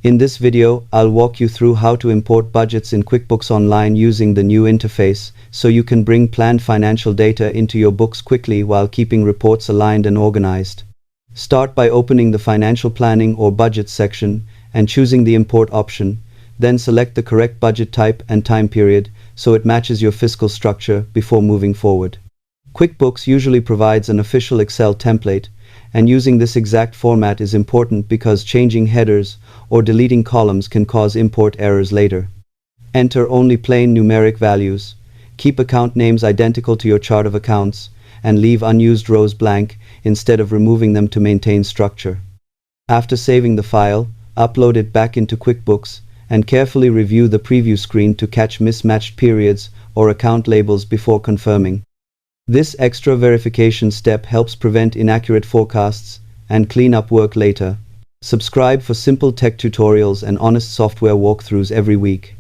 In this video, I'll walk you through how to import budgets in QuickBooks Online using the new interface, so you can bring planned financial data into your books quickly while keeping reports aligned and organized. Start by opening the Financial Planning or Budget section and choosing the Import option. Then select the correct budget type and time period so it matches your fiscal structure before moving forward. QuickBooks usually provides an official Excel template, and using this exact format is important because changing headers or deleting columns can cause import errors later. Enter only plain numeric values. Keep account names identical to your chart of accounts, and leave unused rows blank instead of removing them to maintain structure. After saving the file, upload it back into QuickBooks and carefully review the preview screen to catch mismatched periods or account labels before confirming. This extra verification step helps prevent inaccurate forecasts and clean up work later. Subscribe for simple tech tutorials and honest software walkthroughs every week.